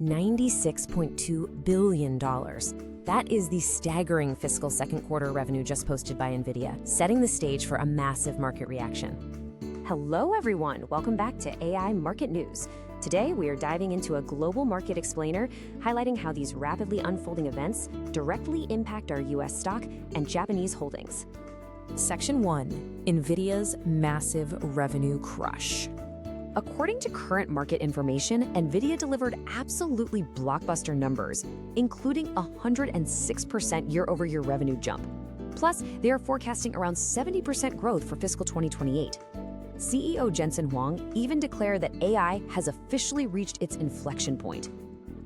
$96.2 billion. That is the staggering fiscal second quarter revenue just posted by Nvidia, setting the stage for a massive market reaction. Hello everyone, welcome back to AI Market News. Today we are diving into a global market explainer, highlighting how these rapidly unfolding events directly impact our US stock and Japanese holdings. Section 1. Nvidia's massive revenue crush. According to current market information, Nvidia delivered absolutely blockbuster numbers, including a 106% year-over-year revenue jump. Plus, they are forecasting around 70% growth for fiscal 2028. CEO Jensen Huang even declared that AI has officially reached its inflection point.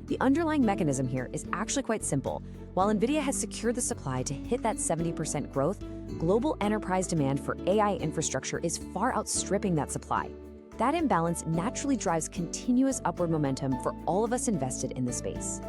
The underlying mechanism here is actually quite simple. While Nvidia has secured the supply to hit that 70% growth, global enterprise demand for AI infrastructure is far outstripping that supply. That imbalance naturally drives continuous upward momentum for all of us invested in the space.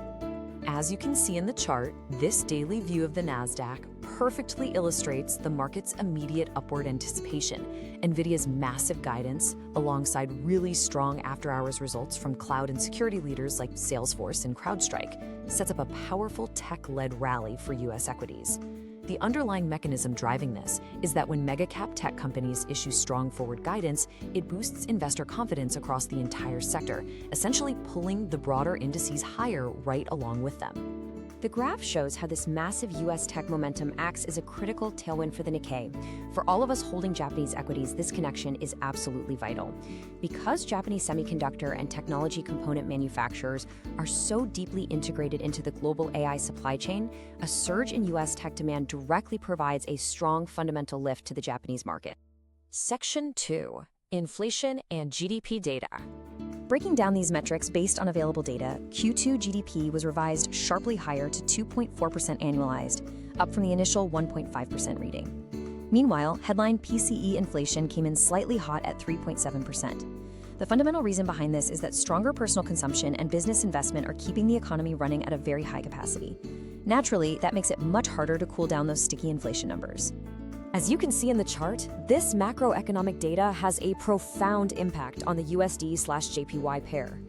As you can see in the chart, this daily view of the Nasdaq perfectly illustrates the market's immediate upward anticipation. Nvidia's massive guidance, alongside really strong after-hours results from cloud and security leaders like Salesforce and CrowdStrike, sets up a powerful tech-led rally for US equities. The underlying mechanism driving this is that when mega-cap tech companies issue strong forward guidance, it boosts investor confidence across the entire sector, essentially pulling the broader indices higher right along with them. The graph shows how this massive US tech momentum acts as a critical tailwind for the Nikkei. For all of us holding Japanese equities, this connection is absolutely vital. Because Japanese semiconductor and technology component manufacturers are so deeply integrated into the global AI supply chain, a surge in US tech demand directly provides a strong fundamental lift to the Japanese market. Section 2. Inflation and GDP data. Breaking down these metrics based on available data, Q2 GDP was revised sharply higher to 2.4% annualized, up from the initial 1.5% reading. Meanwhile, headline PCE inflation came in slightly hot at 3.7%. The fundamental reason behind this is that stronger personal consumption and business investment are keeping the economy running at a very high capacity. Naturally, that makes it much harder to cool down those sticky inflation numbers. As you can see in the chart, this macroeconomic data has a profound impact on the USD/JPY pair.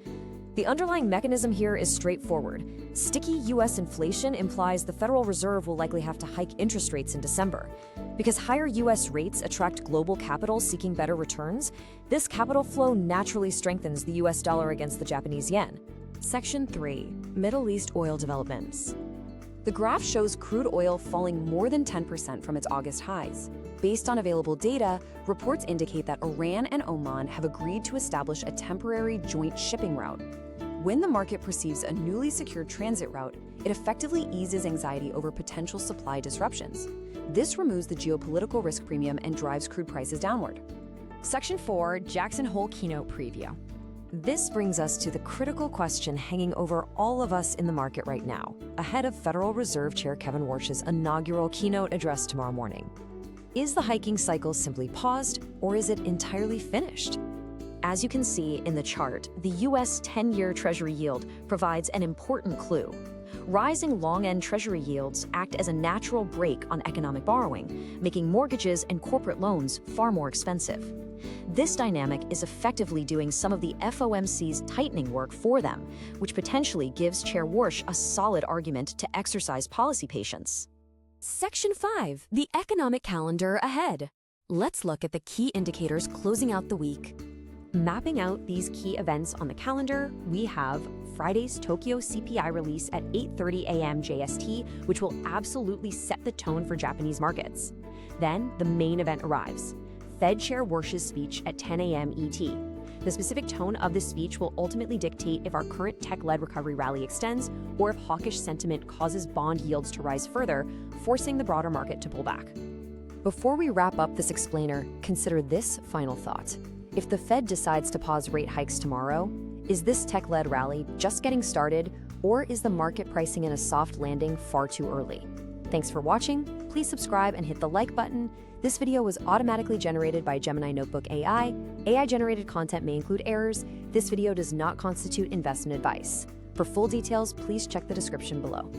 The underlying mechanism here is straightforward. Sticky US inflation implies the Federal Reserve will likely have to hike interest rates in December. Because higher US rates attract global capital seeking better returns, this capital flow naturally strengthens the US dollar against the Japanese yen. Section 3. Middle East oil developments. The graph shows crude oil falling more than 10% from its August highs. Based on available data, reports indicate that Iran and Oman have agreed to establish a temporary joint shipping route. When the market perceives a newly secured transit route, it effectively eases anxiety over potential supply disruptions. This removes the geopolitical risk premium and drives crude prices downward. Section 4. Jackson Hole Keynote Preview. This brings us to the critical question hanging over all of us in the market right now, ahead of Federal Reserve Chair Kevin Warsh's inaugural keynote address tomorrow morning. Is the hiking cycle simply paused, or is it entirely finished? As you can see in the chart, the US 10-year Treasury yield provides an important clue. Rising long-end Treasury yields act as a natural brake on economic borrowing, making mortgages and corporate loans far more expensive. This dynamic is effectively doing some of the FOMC's tightening work for them, which potentially gives Chair Warsh a solid argument to exercise policy patience. Section 5. The economic calendar ahead. Let's look at the key indicators closing out the week. Mapping out these key events on the calendar, we have Friday's Tokyo CPI release at 8:30 a.m. JST, which will absolutely set the tone for Japanese markets. Then the main event arrives. Fed Chair Warsh's speech at 10 a.m. ET. The specific tone of this speech will ultimately dictate if our current tech-led recovery rally extends or if hawkish sentiment causes bond yields to rise further, forcing the broader market to pull back. Before we wrap up this explainer, consider this final thought. If the Fed decides to pause rate hikes tomorrow, is this tech-led rally just getting started, or is the market pricing in a soft landing far too early? Thanks for watching. Please subscribe and hit the like button. This video was automatically generated by Gemini Notebook AI. AI-generated content may include errors. This video does not constitute investment advice. For full details, please check the description below.